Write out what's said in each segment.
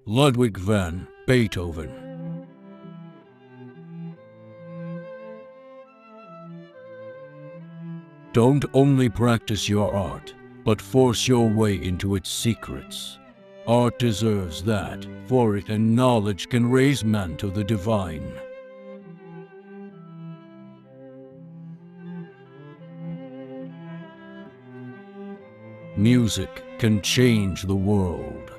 Ludwig van Beethoven. Don't only practice your art, but force your way into its secrets. Art deserves that, for it and knowledge can raise man to the divine. Music can change the world.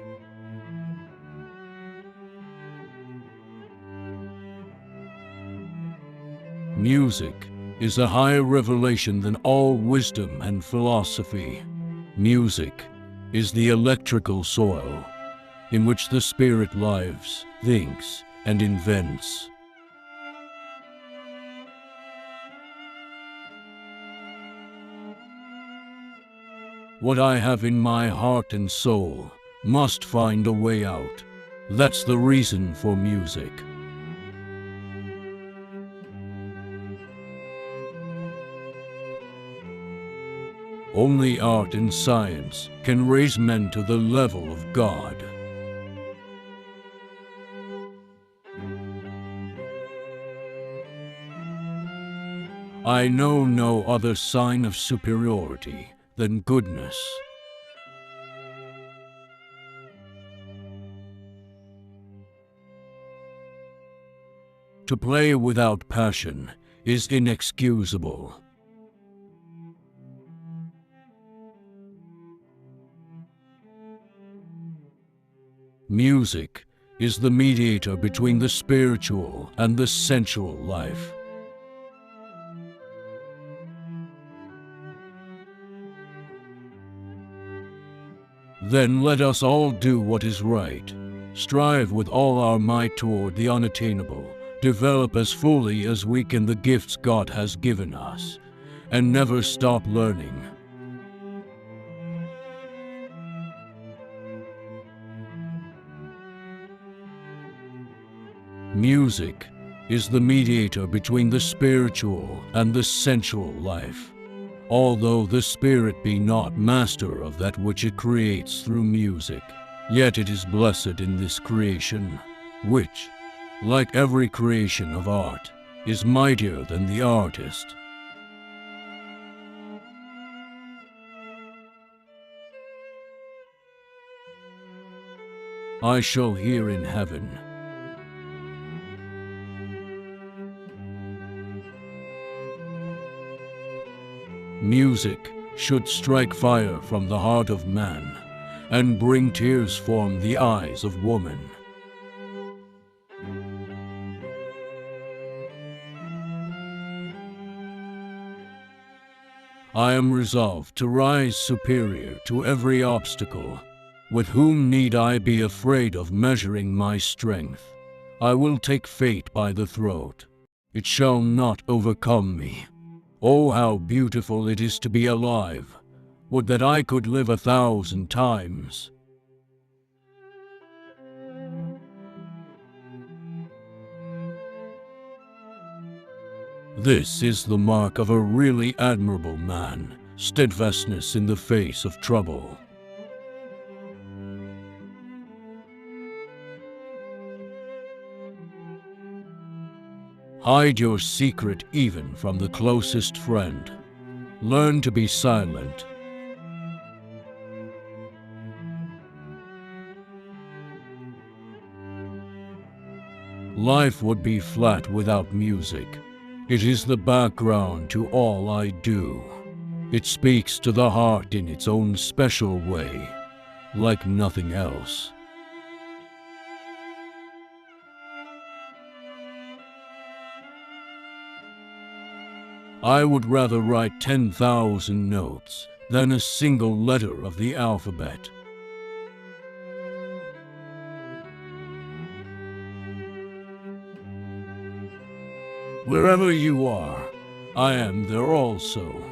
Music is a higher revelation than all wisdom and philosophy. Music is the electrical soil in which the spirit lives, thinks, and invents. What I have in my heart and soul must find a way out. That's the reason for music. Only art and science can raise men to the level of God. I know no other sign of superiority than goodness. To play without passion is inexcusable. Music is the mediator between the spiritual and the sensual life. Then let us all do what is right, strive with all our might toward the unattainable, develop as fully as we can the gifts God has given us, and never stop learning. Music is the mediator between the spiritual and the sensual life. Although the spirit be not master of that which it creates through music, yet it is blessed in this creation, which, like every creation of art, is mightier than the artist. I shall hear in heaven. Music should strike fire from the heart of man, and bring tears from the eyes of woman. I am resolved to rise superior to every obstacle. With whom need I be afraid of measuring my strength? I will take fate by the throat. It shall not overcome me. Oh, how beautiful it is to be alive! Would that I could live 1,000 times. This is the mark of a really admirable man, steadfastness in the face of trouble. Hide your secret even from the closest friend. Learn to be silent. Life would be flat without music. It is the background to all I do. It speaks to the heart in its own special way, like nothing else. I would rather write 10,000 notes than a single letter of the alphabet. Wherever you are, I am there also.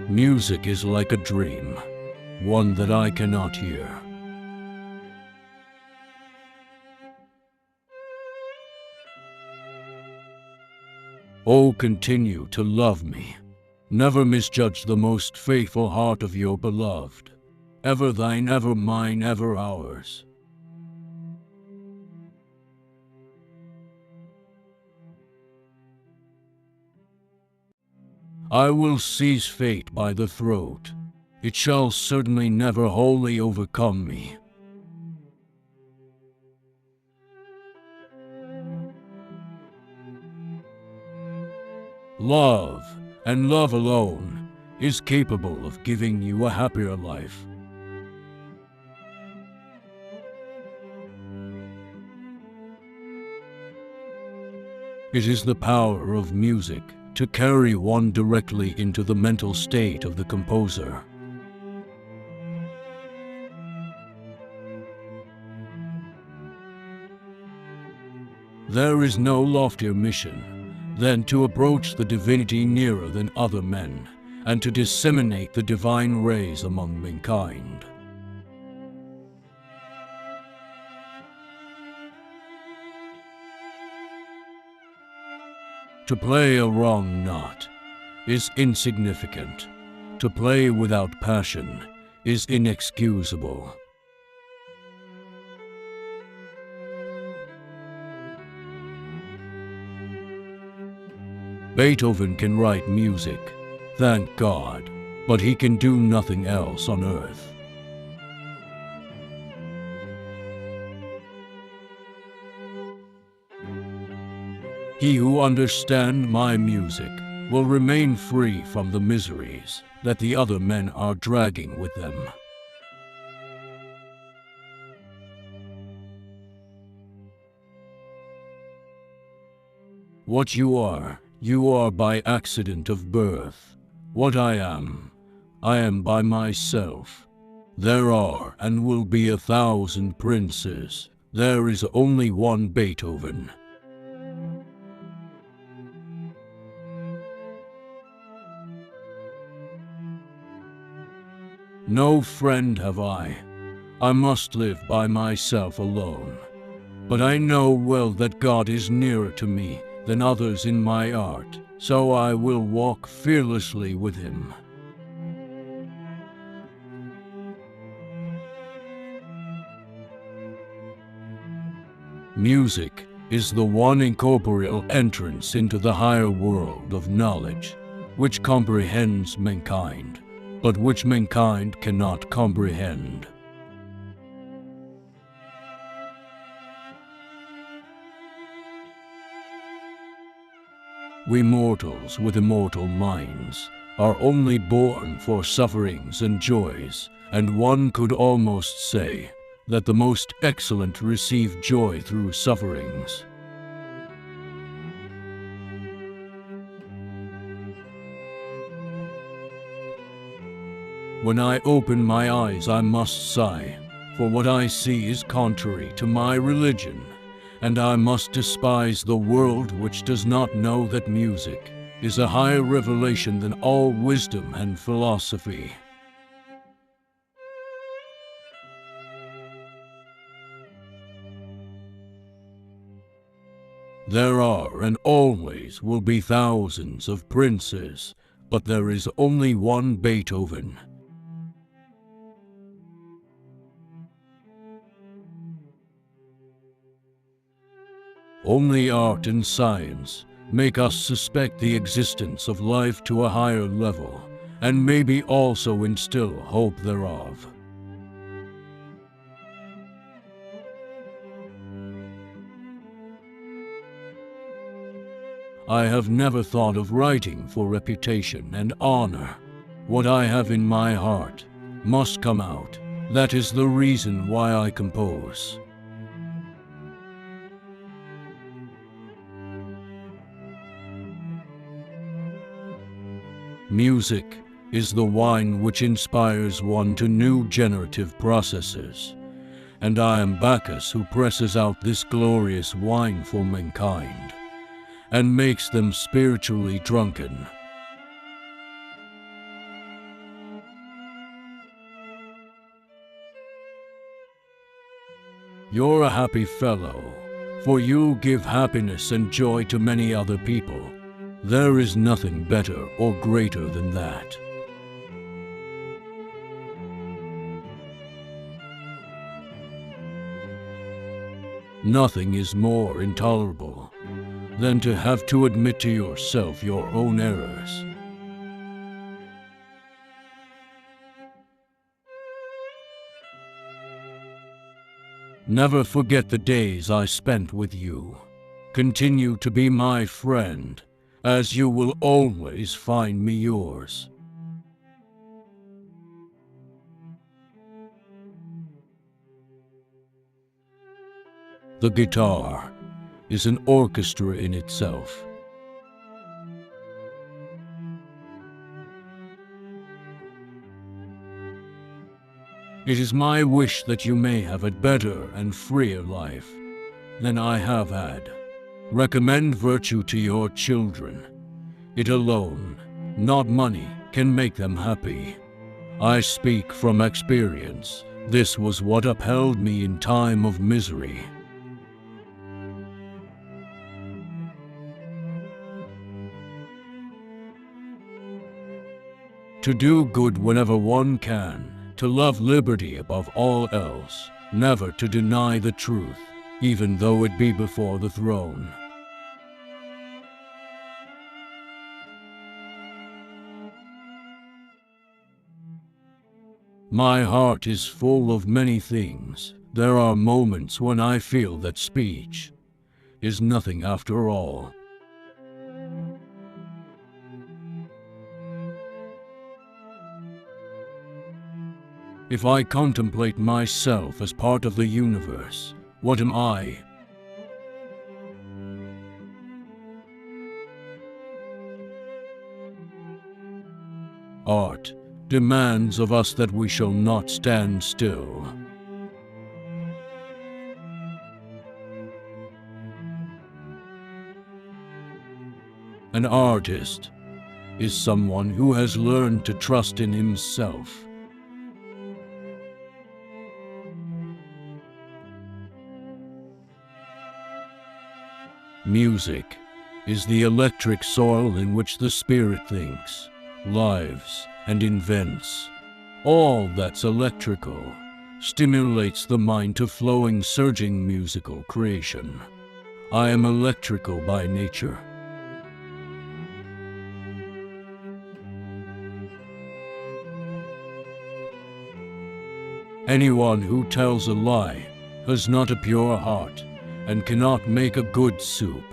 Music is like a dream, one that I cannot hear. Oh, continue to love me. Never misjudge the most faithful heart of your beloved. Ever thine, ever mine, ever ours. I will seize fate by the throat. It shall certainly never wholly overcome me. Love, and love alone, is capable of giving you a happier life. It is the power of music to carry one directly into the mental state of the composer. There is no loftier mission than to approach the divinity nearer than other men, and to disseminate the divine rays among mankind. To play a wrong note is insignificant. To play without passion is inexcusable. Beethoven can write music, thank God, but he can do nothing else on earth. He who understands my music will remain free from the miseries that the other men are dragging with them. What you are by accident of birth. What I am by myself. There are and will be 1,000 princes. There is only one Beethoven. No friend have I. I must live by myself alone. But I know well that God is nearer to me than others in my art, so I will walk fearlessly with him. Music is the one incorporeal entrance into the higher world of knowledge, which comprehends mankind, but which mankind cannot comprehend. We mortals with immortal minds are only born for sufferings and joys, and one could almost say that the most excellent receive joy through sufferings. When I open my eyes, I must sigh, for what I see is contrary to my religion, and I must despise the world which does not know that music is a higher revelation than all wisdom and philosophy. There are and always will be thousands of princes, but there is only one Beethoven. Only art and science make us suspect the existence of life to a higher level, and maybe also instill hope thereof. I have never thought of writing for reputation and honor. What I have in my heart must come out. That is the reason why I compose. Music is the wine which inspires one to new generative processes, and I am Bacchus who presses out this glorious wine for mankind and makes them spiritually drunken. You're a happy fellow, for you give happiness and joy to many other people. There is nothing better or greater than that. Nothing is more intolerable than to have to admit to yourself your own errors. Never forget the days I spent with you. Continue to be my friend, as you will always find me yours. The guitar is an orchestra in itself. It is my wish that you may have a better and freer life than I have had. Recommend virtue to your children. It alone, not money, can make them happy. I speak from experience. This was what upheld me in time of misery. To do good whenever one can, to love liberty above all else, never to deny the truth, even though it be before the throne. My heart is full of many things. There are moments when I feel that speech is nothing after all. If I contemplate myself as part of the universe, what am I? Art demands of us that we shall not stand still. An artist is someone who has learned to trust in himself. Music is the electric soil in which the spirit thinks, lives, and invents. All that's electrical stimulates the mind to flowing, surging musical creation. I am electrical by nature. Anyone who tells a lie has not a pure heart and cannot make a good soup.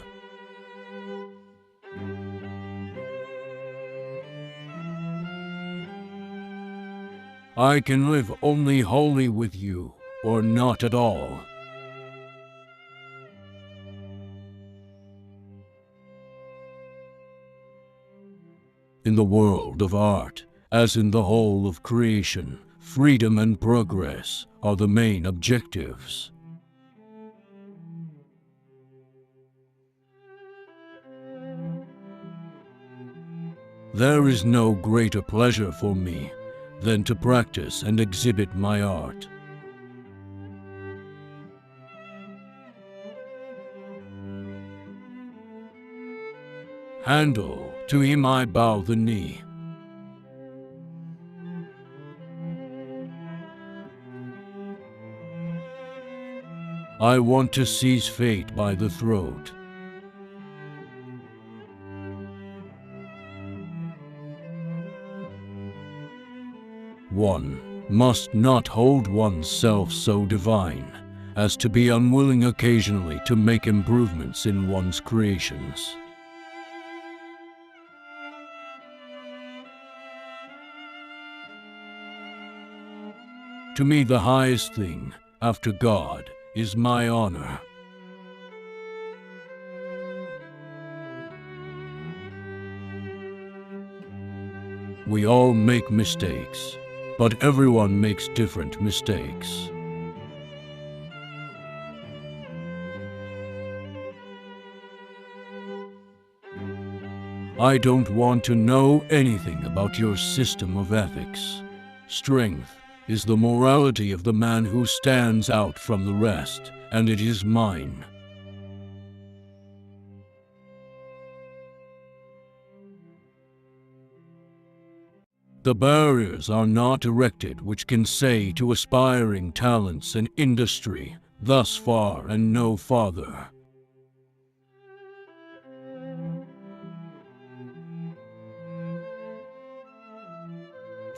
I can live only wholly with you, or not at all. In the world of art, as in the whole of creation, freedom and progress are the main objectives. There is no greater pleasure for me than to practice and exhibit my art. Handel, to him I bow the knee. I want to seize fate by the throat. One must not hold oneself so divine as to be unwilling occasionally to make improvements in one's creations. To me, the highest thing, after God, is my honor. We all make mistakes, but everyone makes different mistakes. I don't want to know anything about your system of ethics. Strength is the morality of the man who stands out from the rest, and it is mine. The barriers are not erected which can say to aspiring talents and industry, thus far and no farther.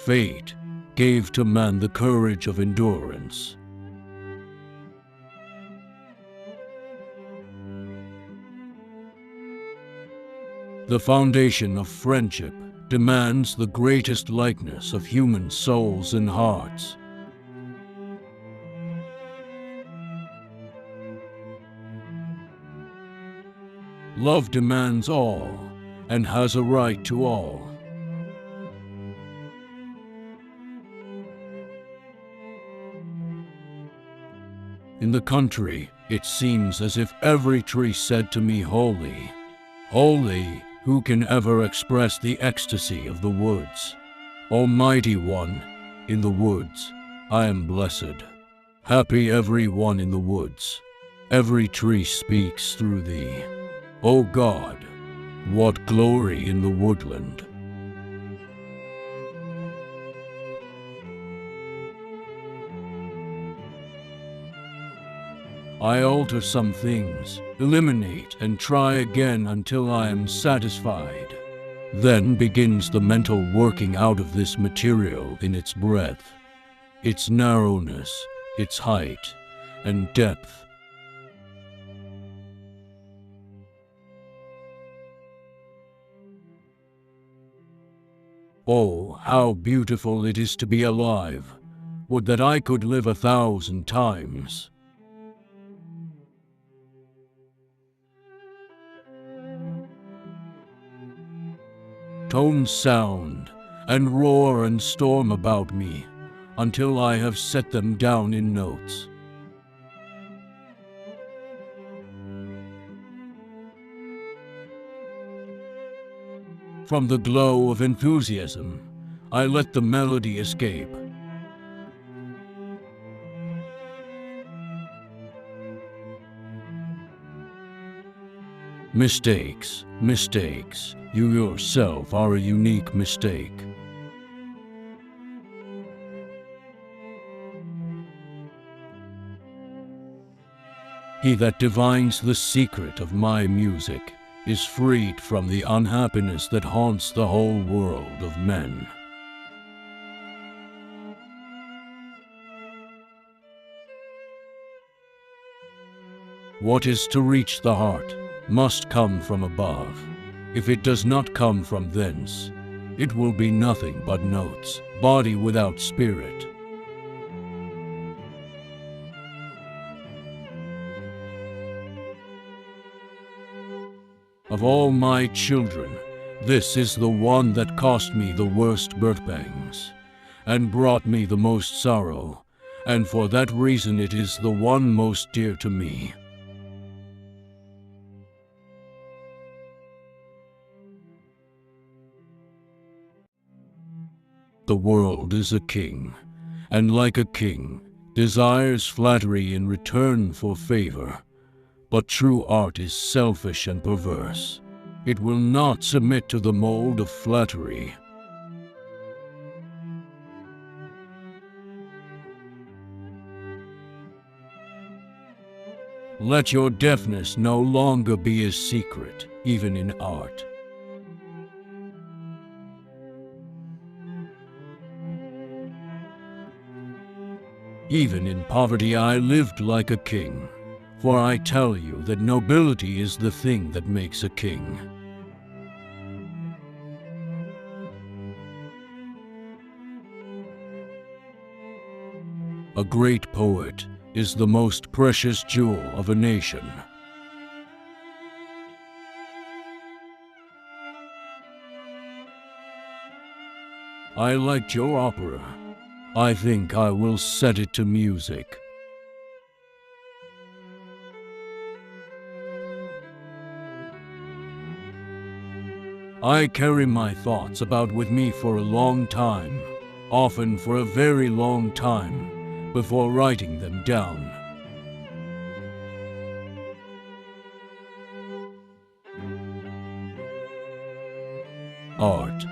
Fate gave to man the courage of endurance. The foundation of friendship demands the greatest likeness of human souls and hearts. Love demands all and has a right to all. In the country, it seems as if every tree said to me, "Holy, holy, who can ever express the ecstasy of the woods? Almighty One, in the woods, I am blessed. Happy every one in the woods. Every tree speaks through thee. O God, what glory in the woodland!" I alter some things, eliminate and try again until I am satisfied. Then begins the mental working out of this material in its breadth, its narrowness, its height, and depth. Oh, how beautiful it is to be alive! Would that I could live 1,000 times. Tones sound and roar and storm about me until I have set them down in notes. From the glow of enthusiasm, I let the melody escape. Mistakes, mistakes. You yourself are a unique mistake. He that divines the secret of my music is freed from the unhappiness that haunts the whole world of men. What is to reach the heart must come from above. If it does not come from thence, it will be nothing but notes, body without spirit. Of all my children, this is the one that cost me the worst birth pangs, and brought me the most sorrow, and for that reason it is the one most dear to me. The world is a king, and like a king, desires flattery in return for favor. But true art is selfish and perverse. It will not submit to the mold of flattery. Let your deafness no longer be a secret, even in art. Even in poverty I lived like a king, for I tell you that nobility is the thing that makes a king. A great poet is the most precious jewel of a nation. I liked your opera. I think I will set it to music. I carry my thoughts about with me for a long time, often for a very long time, before writing them down. Art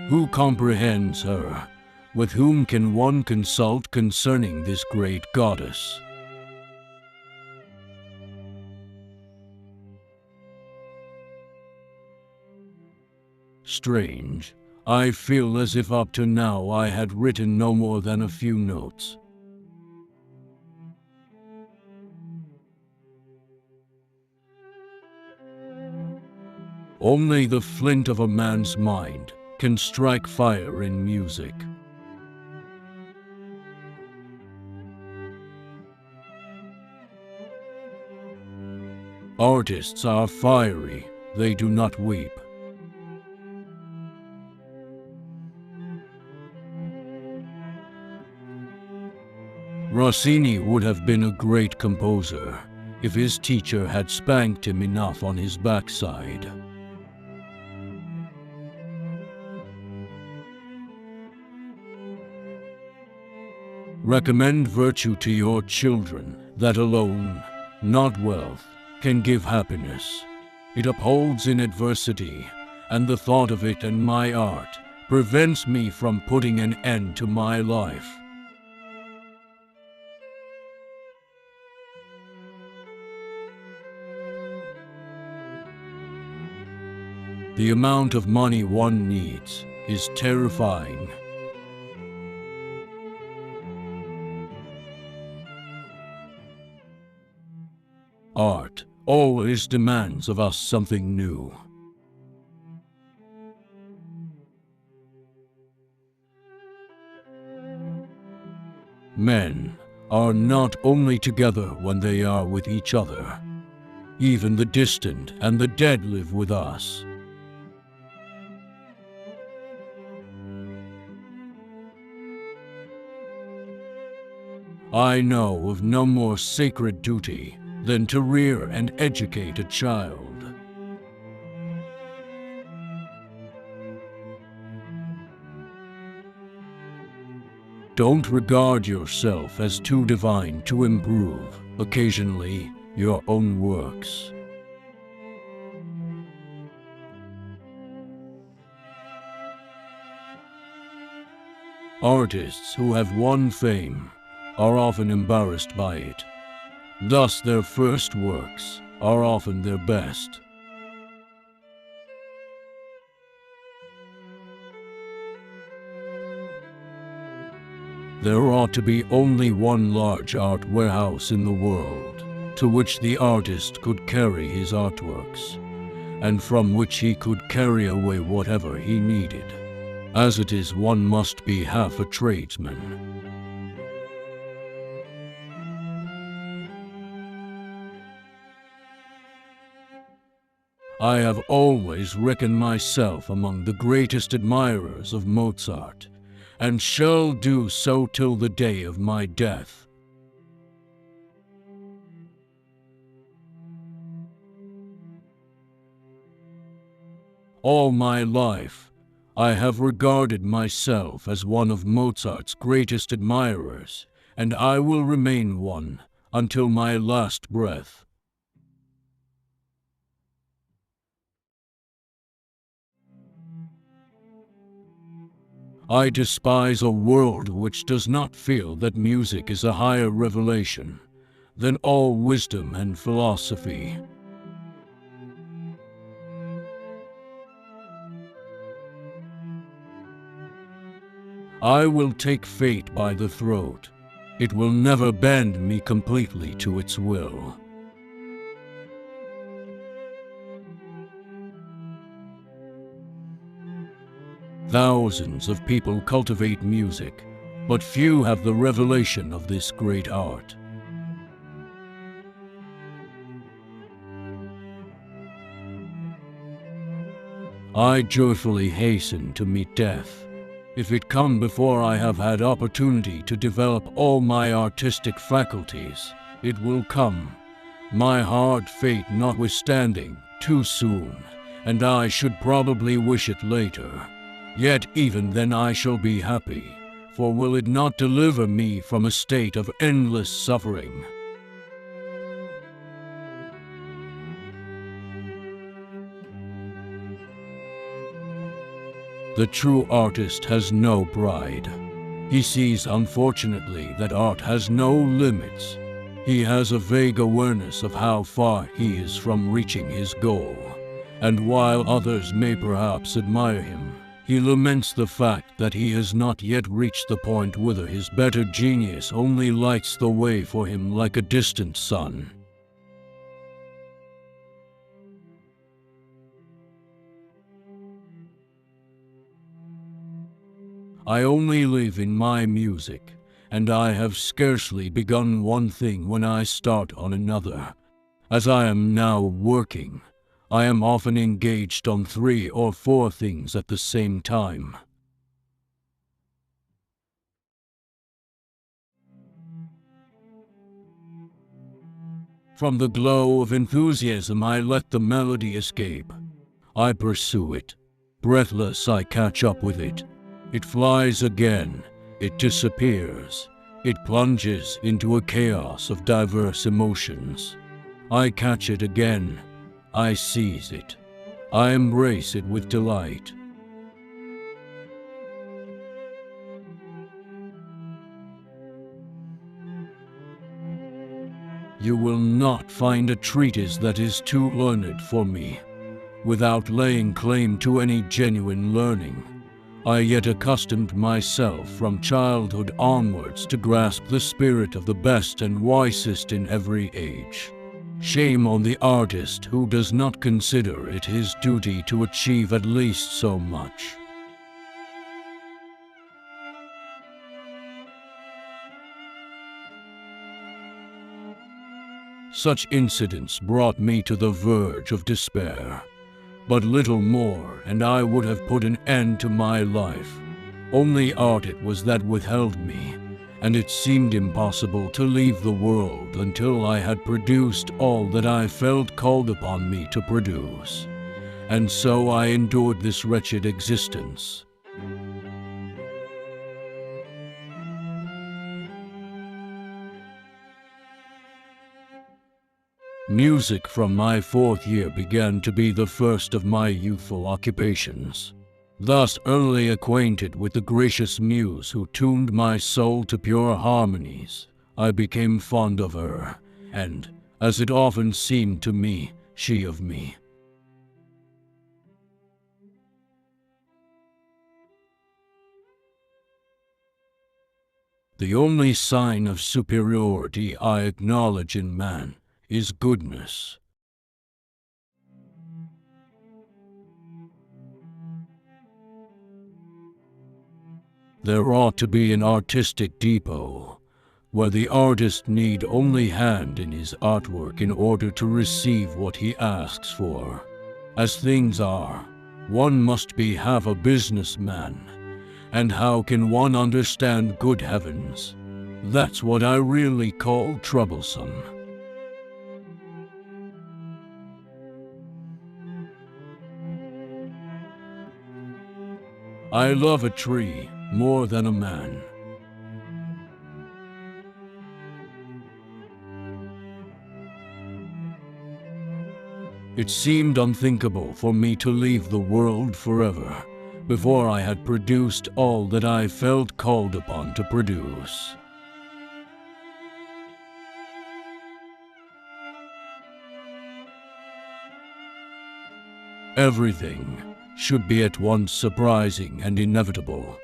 Who comprehends her? With whom can one consult concerning this great goddess? Strange. I feel as if up to now I had written no more than a few notes. Only the flint of a man's mind can strike fire in music. Artists are fiery, they do not weep. Rossini would have been a great composer if his teacher had spanked him enough on his backside. Recommend virtue to your children, that alone, not wealth, can give happiness. It upholds in adversity, and the thought of it and my art prevents me from putting an end to my life. The amount of money one needs is terrifying. Art always demands of us something new. Men are not only together when they are with each other. Even the distant and the dead live with us. I know of no more sacred duty than to rear and educate a child. Don't regard yourself as too divine to improve, occasionally, your own works. Artists who have won fame are often embarrassed by it. Thus their first works are often their best. There ought to be only one large art warehouse in the world, to which the artist could carry his artworks, and from which he could carry away whatever he needed. As it is, one must be half a tradesman. I have always reckoned myself among the greatest admirers of Mozart, and shall do so till the day of my death. All my life, I have regarded myself as one of Mozart's greatest admirers, and I will remain one until my last breath. I despise a world which does not feel that music is a higher revelation than all wisdom and philosophy. I will take fate by the throat. It will never bend me completely to its will. Thousands of people cultivate music, but few have the revelation of this great art. I joyfully hasten to meet death. If it come before I have had opportunity to develop all my artistic faculties, it will come, my hard fate notwithstanding, too soon, and I should probably wish it later. Yet even then I shall be happy, for will it not deliver me from a state of endless suffering? The true artist has no pride. He sees, unfortunately, that art has no limits. He has a vague awareness of how far he is from reaching his goal. And while others may perhaps admire him, he laments the fact that he has not yet reached the point whither his better genius only lights the way for him like a distant sun. I only live in my music, and I have scarcely begun one thing when I start on another. As I am now working, I am often engaged on 3 or 4 things at the same time. From the glow of enthusiasm, I let the melody escape. I pursue it. Breathless, I catch up with it. It flies again. It disappears. It plunges into a chaos of diverse emotions. I catch it again. I seize it. I embrace it with delight. You will not find a treatise that is too learned for me. Without laying claim to any genuine learning, I yet accustomed myself from childhood onwards to grasp the spirit of the best and wisest in every age. Shame on the artist who does not consider it his duty to achieve at least so much. Such incidents brought me to the verge of despair. But little more, and I would have put an end to my life. Only art it was that withheld me, and it seemed impossible to leave the world until I had produced all that I felt called upon me to produce. And so I endured this wretched existence. Music from my 4th year began to be the first of my youthful occupations. Thus early acquainted with the gracious muse who tuned my soul to pure harmonies, I became fond of her, and, as it often seemed to me, she of me. The only sign of superiority I acknowledge in man is goodness. There ought to be an artistic depot, where the artist need only hand in his artwork in order to receive what he asks for. As things are, one must be half a businessman, and how can one understand, good heavens? That's what I really call troublesome. I love a tree more than a man. It seemed unthinkable for me to leave the world forever before I had produced all that I felt called upon to produce. Everything should be at once surprising and inevitable.